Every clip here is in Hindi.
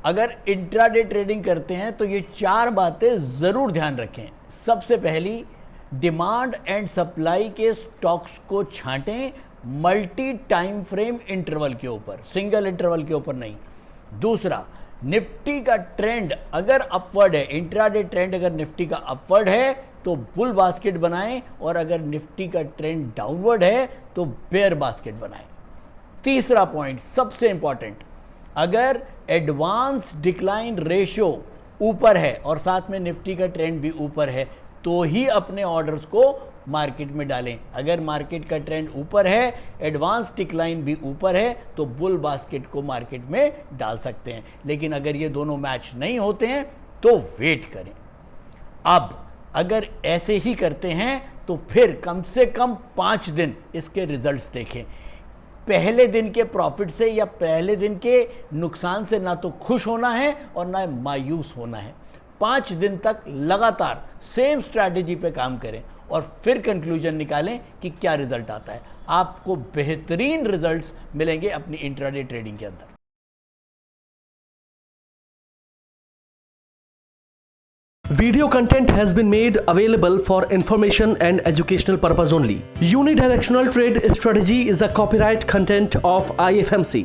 अगर इंट्राडे ट्रेडिंग करते हैं तो ये 4 बातें ज़रूर ध्यान रखें। सबसे पहली, डिमांड एंड सप्लाई के स्टॉक्स को छांटें मल्टी टाइम फ्रेम इंटरवल के ऊपर, सिंगल इंटरवल के ऊपर नहीं। दूसरा, निफ्टी का ट्रेंड अगर अपवर्ड है, इंट्राडे ट्रेंड अगर निफ्टी का अपवर्ड है तो बुल बास्केट बनाएं, और अगर निफ्टी का ट्रेंड डाउनवर्ड है तो बेयर बास्केट बनाएं। तीसरा पॉइंट सबसे इंपॉर्टेंट, अगर एडवांस डिक्लाइन रेशियो ऊपर है और साथ में निफ्टी का ट्रेंड भी ऊपर है तो ही अपने ऑर्डर्स को मार्केट में डालें। अगर मार्केट का ट्रेंड ऊपर है, एडवांस डिक्लाइन भी ऊपर है, तो बुल बास्केट को मार्केट में डाल सकते हैं। लेकिन अगर ये दोनों मैच नहीं होते हैं तो वेट करें। अब अगर ऐसे ही करते हैं तो फिर कम से कम 5 दिन इसके रिजल्ट्स देखें। पहले दिन के प्रॉफिट से या पहले दिन के नुकसान से ना तो खुश होना है और ना मायूस होना है। 5 दिन तक लगातार सेम स्ट्रैटेजी पे काम करें और फिर कंक्लूजन निकालें कि क्या रिजल्ट आता है। आपको बेहतरीन रिजल्ट्स मिलेंगे अपनी इंट्राडे ट्रेडिंग के अंदर। Video content has been made available for information and educational purpose only. Unidirectional trade strategy is a copyright content of IFMC.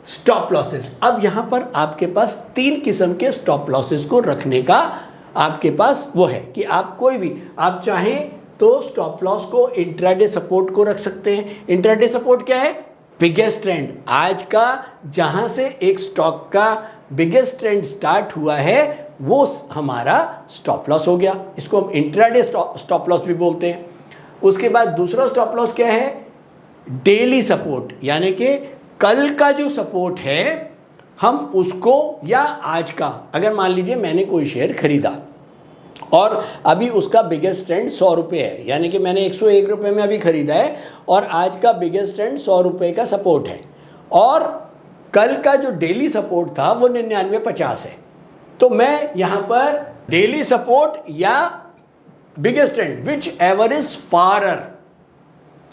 Stop losses. अब यहां पर आपके पास 3 किस्म के स्टॉप लॉसेस को रखने का आपके पास वो है कि आप कोई भी आप चाहें तो स्टॉप लॉस को इंट्राडे सपोर्ट को रख सकते हैं। इंट्राडे सपोर्ट क्या है? बिगेस्ट ट्रेंड, आज का जहां से एक स्टॉक का बिगेस्ट ट्रेंड स्टार्ट हुआ है वो हमारा स्टॉप लॉस हो गया। इसको हम इंट्राडे स्टॉप लॉस भी बोलते हैं। उसके बाद दूसरा स्टॉप लॉस क्या है? डेली सपोर्ट, यानी कि कल का जो सपोर्ट है हम उसको, या आज का, अगर मान लीजिए मैंने कोई शेयर खरीदा और अभी उसका बिगेस्ट ट्रेंड 100 रुपये है, यानी कि मैंने 101 रुपये में अभी खरीदा है और आज का बिगेस्ट ट्रेंड 100 रुपये का सपोर्ट है, और कल का जो डेली सपोर्ट था वो 99.50 है, तो मैं यहाँ पर डेली सपोर्ट या biggest trend whichever is farther,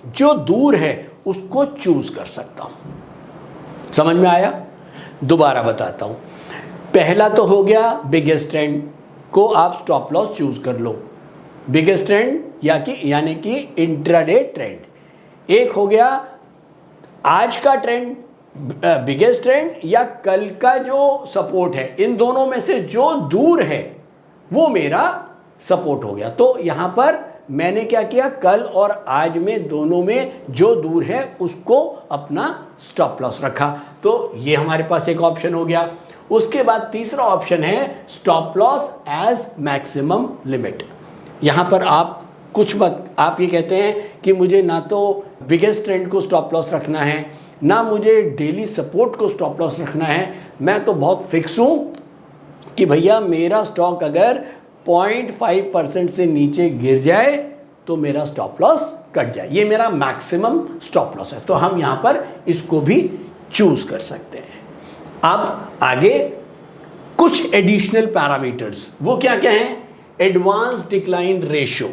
जो दूर है उसको चूज कर सकता हूँ। समझ में आया? दोबारा बताता हूँ। पहला तो हो गया बिगेस्ट ट्रेंड को आप स्टॉप लॉस चूज कर लो, बिगेस्ट ट्रेंड यानी कि इंट्राडे ट्रेंड। एक हो गया आज का ट्रेंड, बिगेस्ट ट्रेंड, या कल का जो सपोर्ट है, इन दोनों में से जो दूर है वो मेरा सपोर्ट हो गया। तो यहाँ पर मैंने क्या किया, कल और आज में दोनों में जो दूर है उसको अपना स्टॉप लॉस रखा, तो ये हमारे पास एक ऑप्शन हो गया। उसके बाद तीसरा ऑप्शन है stop loss as maximum limit. यहाँ पर आप कुछ मत, आप ये कहते हैं कि मुझे ना तो बिगेस्ट ट्रेंड को स्टॉप लॉस रखना है, ना मुझे डेली सपोर्ट को स्टॉप लॉस रखना है, मैं तो बहुत फिक्स हूँ कि भैया मेरा स्टॉक अगर 0.5% से नीचे गिर जाए तो मेरा स्टॉप लॉस कट जाए, ये मेरा मैक्सिमम स्टॉप लॉस है। तो हम यहाँ पर इसको भी चूज कर सकते हैं। अब आगे कुछ एडिशनल पैरामीटर्स, वो क्या क्या हैं? एडवांस डिक्लाइन रेशियो,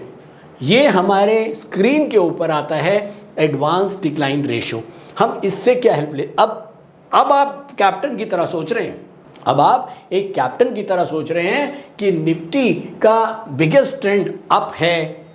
ये हमारे स्क्रीन के ऊपर आता है, एडवांस डिक्लाइन रेशियो। हम इससे क्या हेल्प ले, अब आप कैप्टन की तरह सोच रहे हैं, अब आप एक कैप्टन की तरह सोच रहे हैं कि निफ्टी का बिगेस्ट ट्रेंड अप है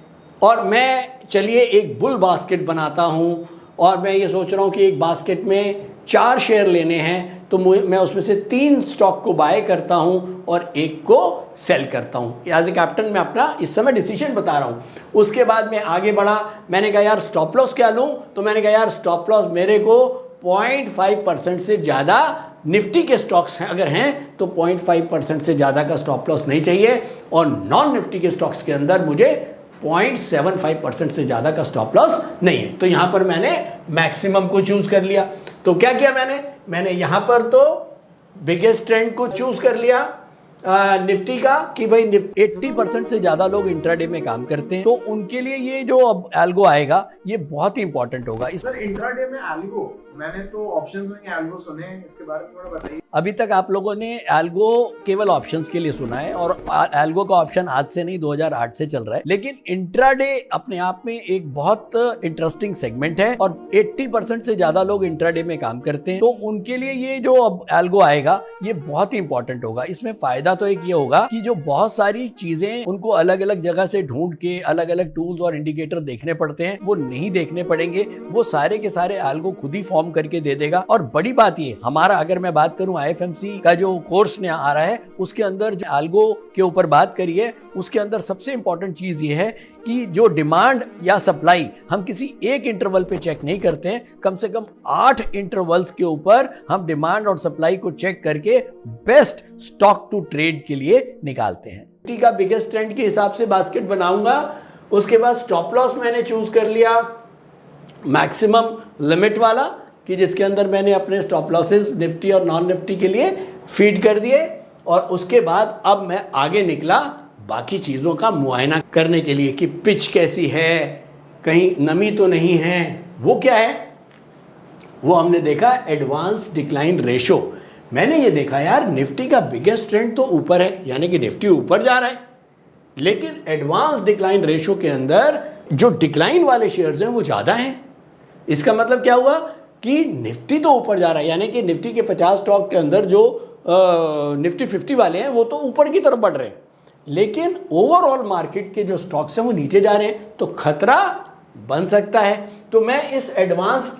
और मैं चलिए एक बुल बास्केट बनाता हूं और मैं ये सोच रहा हूं कि एक बास्केट में 4 शेयर लेने हैं, तो मैं उसमें से 3 स्टॉक को बाय करता हूं और एक को सेल करता हूं। एज ए कैप्टन मैं अपना इस समय डिसीजन बता रहा हूं। उसके बाद मैं आगे बढ़ा, मैंने कहा यार स्टॉप लॉस क्या लूं, तो मैंने कहा यार स्टॉप लॉस मेरे को 0.5% से ज़्यादा निफ्टी के स्टॉक्स हैं, अगर हैं तो 0.5% से ज़्यादा का स्टॉप लॉस नहीं चाहिए, और नॉन निफ्टी के स्टॉक्स के अंदर मुझे 0.75% से ज़्यादा का स्टॉप लॉस नहीं है। तो यहाँ पर मैंने मैक्सिमम को चूज कर लिया। तो क्या किया मैंने यहाँ पर तो बिगेस्ट ट्रेंड को चूज कर लिया, निफ्टी का कि भाई 80% से ज्यादा लोग इंट्राडे में काम करते हैं, तो उनके लिए ये जो अब एल्गो आएगा ये बहुत ही इंपॉर्टेंट होगा। सर इंट्राडे में एल्गो, मैंने तो ऑप्शंस में एल्गो सुने हैं, इसके बारे में थोड़ा बताइए। अभी तक आप लोगों ने एल्गो केवल ऑप्शंस के लिए सुना है, और एल्गो का ऑप्शन आज से नहीं 2008 से चल रहा है, लेकिन इंट्राडे अपने आप में एक बहुत इंटरेस्टिंग सेगमेंट है और 80% से ज्यादा लोग इंट्राडे में काम करते हैं, तो उनके लिए ये जो अब एल्गो आएगा ये बहुत ही इंपॉर्टेंट होगा। इसमें फायदा तो एक ये होगा कि जो बहुत सारी चीजें उनको अलग अलग जगह से ढूंढ के अलग अलग टूल्स और इंडिकेटर देखने पड़ते हैं, वो नहीं देखने पड़ेंगे, वो सारे के सारे एल्गो खुद ही फॉर्म करके दे देगा। और बड़ी बात ये, हमारा अगर मैं बात करूं IFMC का जो कोर्स ने आ रहा है उसके अंदर जो एल्गो के ऊपर बात करी है, उसके अंदर सबसे इंपॉर्टेंट चीज ये है कि जो डिमांड या सप्लाई हम किसी एक इंटरवल पे चेक नहीं करते हैं, कम से कम 8 इंटरवल्स के ऊपर हम डिमांड और सप्लाई को चेक करके बेस्ट स्टॉक टू ट्रेड के लिए निकालते हैं। निफ्टी का बिगेस्ट ट्रेंड के हिसाब से बास्केट बनाऊंगा। उसके बाद स्टॉप लॉस मैंने चूज कर लिया मैक्सिमम लिमिट वाला, कि जिसके अंदर मैंने अपने स्टॉप लॉसेस निफ्टी और नॉन निफ्टी के लिए फीड कर दिए। और उसके बाद अब मैं आगे निकला बाकी चीज़ों का मुआयना करने के लिए कि पिच कैसी है, कहीं नमी तो नहीं है। वो क्या है, वो हमने देखा एडवांस डिक्लाइन रेशो। मैंने ये देखा यार निफ्टी का बिगेस्ट ट्रेंड तो ऊपर है, यानी कि निफ्टी ऊपर जा रहा है, लेकिन एडवांस डिक्लाइन रेशो के अंदर जो डिक्लाइन वाले शेयर्स हैं वो ज़्यादा हैं। इसका मतलब क्या हुआ कि निफ्टी तो ऊपर जा रहा है, यानी कि निफ्टी के 50 स्टॉक के अंदर जो निफ्टी 50 वाले हैं वो तो ऊपर की तरफ बढ़ रहे हैं, लेकिन ओवरऑल मार्केट के जो स्टॉक्स हैं वो नीचे जा रहे हैं, तो खतरा बन सकता है। तो मैं इस एडवांस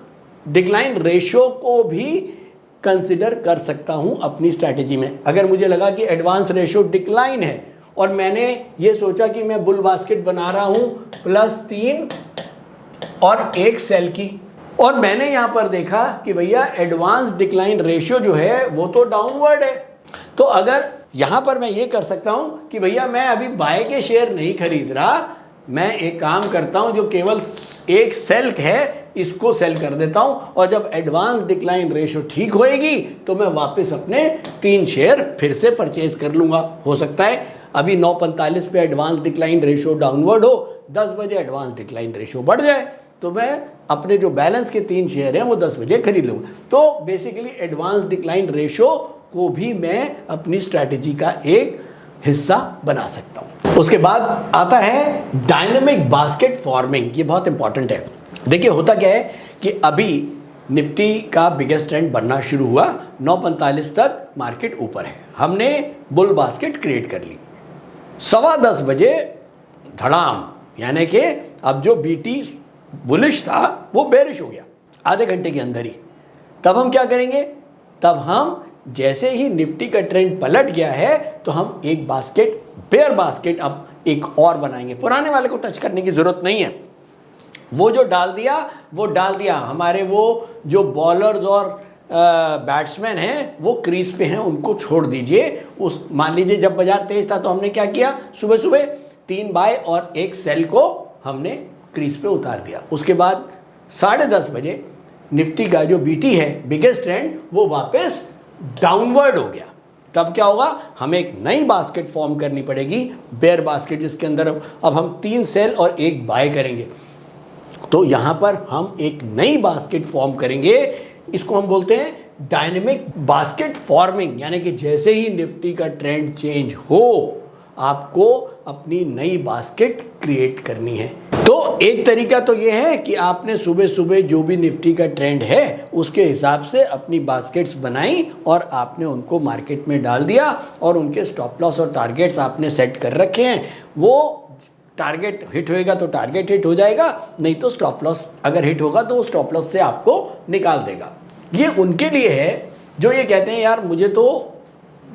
डिक्लाइन रेशियो को भी कंसिडर कर सकता हूं अपनी स्ट्रैटेजी में। अगर मुझे लगा कि एडवांस रेशियो डिक्लाइन है और मैंने ये सोचा कि मैं बुल बास्केट बना रहा हूं +3 और 1 सेल की, और मैंने यहां पर देखा कि भैया एडवांस डिक्लाइन रेशियो जो है वो तो डाउनवर्ड है, तो अगर यहां पर मैं ये कर सकता हूं कि भैया मैं अभी बाय के शेयर नहीं खरीद रहा, मैं एक काम करता हूं जो केवल 1 सेल है इसको सेल कर देता हूं, और जब एडवांस डिक्लाइन रेशियो ठीक होएगी तो मैं वापस अपने 3 शेयर फिर से परचेज कर लूंगा। हो सकता है अभी 9:45 पे एडवांस डिक्लाइन रेशियो डाउनवर्ड हो, 10 बजे एडवांस डिक्लाइन रेशियो बढ़ जाए, तो मैं अपने जो बैलेंस के 3 शेयर हैं वो 10 बजे खरीद लूँगा। तो बेसिकली एडवांस डिक्लाइन रेशियो को भी मैं अपनी स्ट्रैटेजी का एक हिस्सा बना सकता हूँ। उसके बाद आता है डायनेमिक बास्केट फॉर्मिंग। ये बहुत इंपॉर्टेंट है। देखिए होता क्या है कि अभी निफ्टी का बिगेस्ट ट्रेंड बनना शुरू हुआ, 9:45 तक मार्केट ऊपर है, हमने बुल बास्केट क्रिएट कर ली। 10:15 बजे धड़ाम, यानी कि अब जो बीटी बुलिश था वो बेरिश हो गया आधे घंटे के अंदर ही। तब हम क्या करेंगे, तब हम जैसे ही निफ्टी का ट्रेंड पलट गया है तो हम एक बास्केट, बेयर बास्केट अब एक और बनाएंगे। पुराने वाले को टच करने की जरूरत नहीं है, वो जो डाल दिया वो डाल दिया। हमारे वो जो बॉलर्स और बैट्समैन हैं वो क्रीज पे हैं, उनको छोड़ दीजिए। उस मान लीजिए जब बाजार तेज था तो हमने क्या किया, सुबह सुबह 3 बाय और 1 सेल को हमने क्रीज पे उतार दिया। उसके बाद 10:30 बजे निफ्टी का जो बीटी है बिगेस्ट ट्रेंड वो वापस डाउनवर्ड हो गया। तब क्या होगा, हमें एक नई बास्केट फॉर्म करनी पड़ेगी, बेयर बास्केट, जिसके अंदर अब हम 3 सेल और 1 बाय करेंगे। तो यहां पर हम एक नई बास्केट फॉर्म करेंगे, इसको हम बोलते हैं डायनेमिक बास्केट फॉर्मिंग। यानी कि जैसे ही निफ्टी का ट्रेंड चेंज हो आपको अपनी नई बास्केट क्रिएट करनी है। तो एक तरीका तो ये है कि आपने सुबह सुबह जो भी निफ्टी का ट्रेंड है उसके हिसाब से अपनी बास्केट्स बनाई और आपने उनको मार्केट में डाल दिया, और उनके स्टॉप लॉस और टारगेट्स आपने सेट कर रखे हैं। वो टारगेट हिट होएगा तो टारगेट हिट हो जाएगा, नहीं तो स्टॉप लॉस अगर हिट होगा तो वो स्टॉप लॉस से आपको निकाल देगा। ये उनके लिए है जो ये कहते हैं यार मुझे तो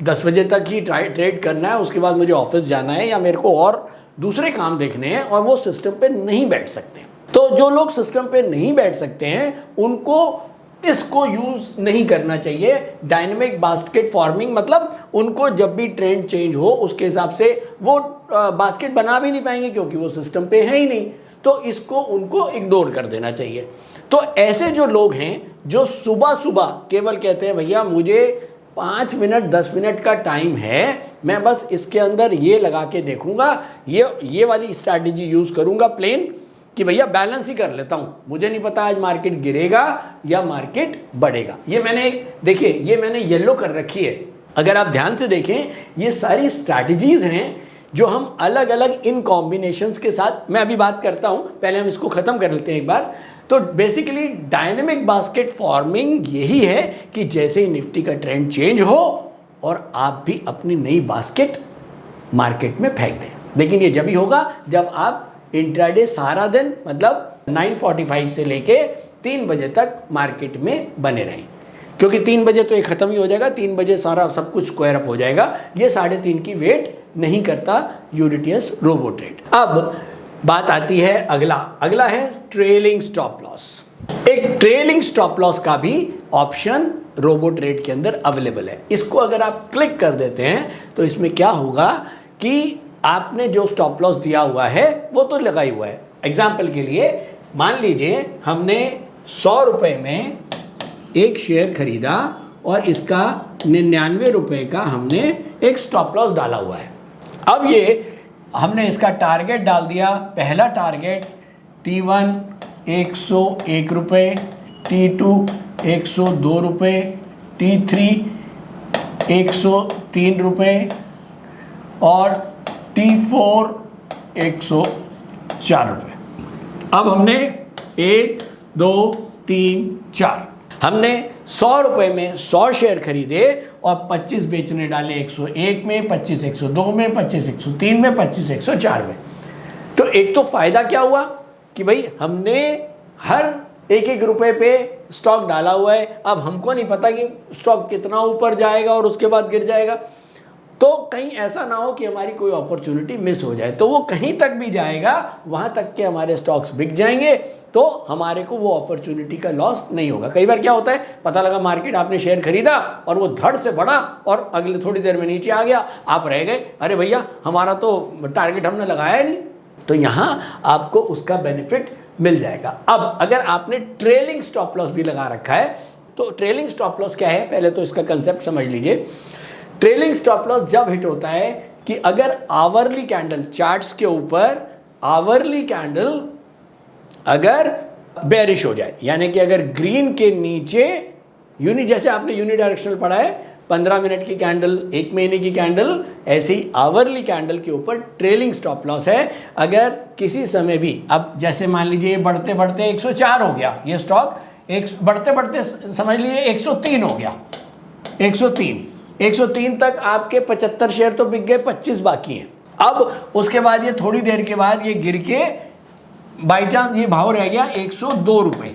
10 बजे तक ही ट्रेड करना है, उसके बाद मुझे ऑफिस जाना है या मेरे को और दूसरे काम देखने हैं, और वो सिस्टम पे नहीं बैठ सकते। तो जो लोग सिस्टम पे नहीं बैठ सकते हैं उनको इसको यूज नहीं करना चाहिए। डायनेमिक बास्केट फॉर्मिंग मतलब उनको जब भी ट्रेंड चेंज हो उसके हिसाब से वो बास्केट बना भी नहीं पाएंगे, क्योंकि वो सिस्टम पे है ही नहीं। तो इसको उनको इग्नोर कर देना चाहिए। तो ऐसे जो लोग हैं जो सुबह सुबह केवल कहते हैं भैया मुझे 5 मिनट 10 मिनट का टाइम है, मैं बस इसके अंदर ये लगा के देखूंगा, ये वाली स्ट्रैटेजी यूज करूंगा प्लेन कि भैया बैलेंस ही कर लेता हूं, मुझे नहीं पता आज मार्केट गिरेगा या मार्केट बढ़ेगा। ये मैंने देखिए ये मैंने येलो कर रखी है, अगर आप ध्यान से देखें ये सारी स्ट्रैटेजीज हैं जो हम अलग अलग इन कॉम्बिनेशंस के साथ, मैं अभी बात करता हूं, पहले हम इसको खत्म कर लेते हैं एक बार। तो बेसिकली डायनेमिक बास्केट फॉर्मिंग यही है कि जैसे ही निफ्टी का ट्रेंड चेंज हो और आप भी अपनी नई बास्केट मार्केट में फेंक दें। लेकिन ये जब ही होगा जब आप इंट्राडे सारा दिन मतलब 9:45 से लेके 3 बजे तक मार्केट में बने रहें, क्योंकि 3 बजे तो ये खत्म ही हो जाएगा, 3 बजे सारा सब कुछ स्क्वायर अप हो जाएगा। ये 3:30 की वेट नहीं करता यूनिटीएस रोबो ट्रेड। अब बात आती है अगला है ट्रेलिंग स्टॉप लॉस। एक ट्रेलिंग स्टॉप लॉस का भी ऑप्शन रोबो ट्रेड के अंदर अवेलेबल है। इसको अगर आप क्लिक कर देते हैं तो इसमें क्या होगा कि आपने जो स्टॉप लॉस दिया हुआ है वो तो लगा ही हुआ है। एग्जाम्पल के लिए मान लीजिए हमने 100 रुपये में एक शेयर खरीदा और इसका 99 रुपये का हमने एक स्टॉप लॉस डाला हुआ है। अब ये हमने इसका टारगेट डाल दिया, पहला टारगेट T1 101 रुपये, T2 102 रुपये, T3 103 रुपये और T4 104 रुपये। अब हमने 1 2 3 4 हमने 100 रुपये में 100 शेयर खरीदे और 25 बेचने डाले 101 में, 25 102 में, 25 103 में, 25 104 में। तो एक तो फायदा क्या हुआ कि भाई हमने हर एक रुपए पे स्टॉक डाला हुआ है। अब हमको नहीं पता कि स्टॉक कितना ऊपर जाएगा और उसके बाद गिर जाएगा, तो कहीं ऐसा ना हो कि हमारी कोई अपॉर्चुनिटी मिस हो जाए। तो वो कहीं तक भी जाएगा, वहां तक के हमारे स्टॉक्स बिक जाएंगे, तो हमारे को वो अपॉर्चुनिटी का लॉस नहीं होगा। कई बार क्या होता है, पता लगा मार्केट आपने शेयर खरीदा और वो धड़ से बढ़ा और अगले थोड़ी देर में नीचे आ गया, आप रह गए, अरे भैया हमारा तो टारगेट हमने लगाया नहीं। तो यहाँ आपको उसका बेनिफिट मिल जाएगा। अब अगर आपने ट्रेलिंग स्टॉप लॉस भी लगा रखा है, तो ट्रेलिंग स्टॉप लॉस क्या है, पहले तो इसका कंसेप्ट समझ लीजिए। ट्रेलिंग स्टॉप लॉस जब हिट होता है कि अगर आवरली कैंडल चार्ट्स के ऊपर आवरली कैंडल अगर बेरिश हो जाए, यानी कि अगर ग्रीन के नीचे जैसे आपने यूनिडायरेक्शनल पढ़ा है, 15 मिनट की कैंडल, 1 महीने की कैंडल, ऐसे ही आवरली कैंडल के ऊपर ट्रेलिंग स्टॉप लॉस है। अगर किसी समय भी, अब जैसे मान लीजिए बढ़ते बढ़ते 104 हो गया ये स्टॉक, बढ़ते बढ़ते समझ लीजिए 103 हो गया, 103 तक आपके 75 शेयर तो बिक गए, 25 बाकी हैं। अब उसके बाद ये थोड़ी देर के बाद ये गिर के बाई चांस ये भाव रह गया 102 रुपये,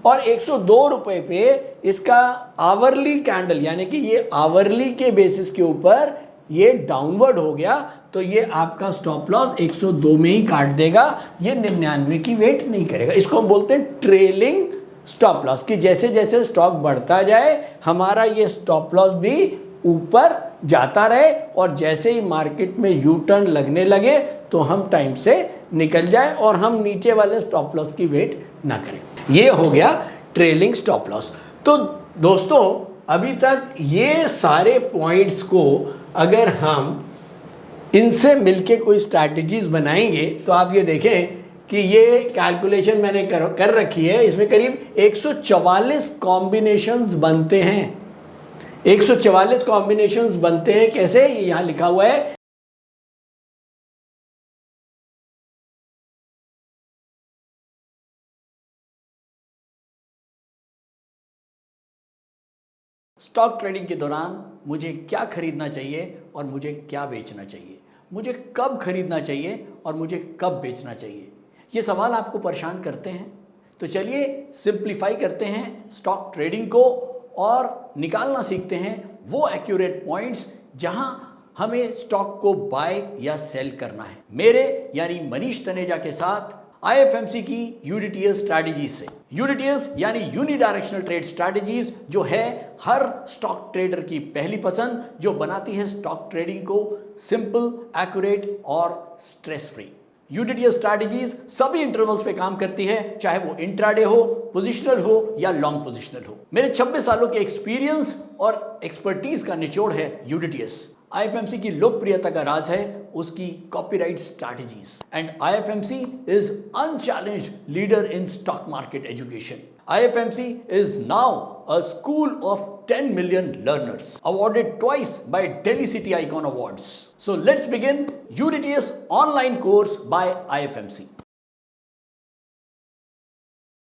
और 102 रुपये पे इसका आवरली कैंडल, यानी कि ये आवरली के बेसिस के ऊपर ये डाउनवर्ड हो गया, तो ये आपका स्टॉप लॉस 102 में ही काट देगा, ये 99 की वेट नहीं करेगा। इसको हम बोलते हैं ट्रेलिंग स्टॉप लॉस, कि जैसे जैसे स्टॉक बढ़ता जाए हमारा ये स्टॉप लॉस भी ऊपर जाता रहे, और जैसे ही मार्केट में यू टर्न लगने लगे तो हम टाइम से निकल जाए और हम नीचे वाले स्टॉप लॉस की वेट ना करें। ये हो गया ट्रेलिंग स्टॉप लॉस। तो दोस्तों अभी तक ये सारे पॉइंट्स को अगर हम इनसे मिलके कोई स्ट्रैटेजीज बनाएंगे तो आप ये देखें कि ये कैलकुलेशन मैंने कर रखी है, इसमें करीब 144 कॉम्बिनेशंस बनते हैं। 144 कॉम्बिनेशंस बनते हैं कैसे, ये यहां लिखा हुआ है। स्टॉक ट्रेडिंग के दौरान मुझे क्या खरीदना चाहिए और मुझे क्या बेचना चाहिए, मुझे कब खरीदना चाहिए और मुझे कब बेचना चाहिए, ये सवाल आपको परेशान करते हैं। तो चलिए सिंप्लीफाई करते हैं स्टॉक ट्रेडिंग को और निकालना सीखते हैं वो एक्यूरेट पॉइंट्स जहां हमें स्टॉक को बाय या सेल करना है। मेरे यानी मनीष तनेजा के साथ IFMC की यूनिटीएस स्ट्रैटेजीज से। यूनिटीएस यानी यूनिडायरेक्शनल ट्रेड स्ट्रैटेजीज, जो है हर स्टॉक ट्रेडर की पहली पसंद, जो बनाती है स्टॉक ट्रेडिंग को सिंपल, एक्यूरेट और स्ट्रेस फ्री। यूडीटीएस स्ट्रैटेजीज सभी इंटरवल्स पे काम करती है, चाहे वो इंट्राडे हो, पोजिशनल हो या लॉन्ग पोजिशनल हो। मेरे 26 सालों के एक्सपीरियंस और एक्सपर्टीज का निचोड़ है यूडीटीएस। IFMC की लोकप्रियता का राज है उसकी copyright strategies and IFMC is unchallenged leader in stock market education. IFMC is now a school of 10 million learners, awarded twice by Delhi City Icon Awards. So let's begin UDTS online course by IFMC.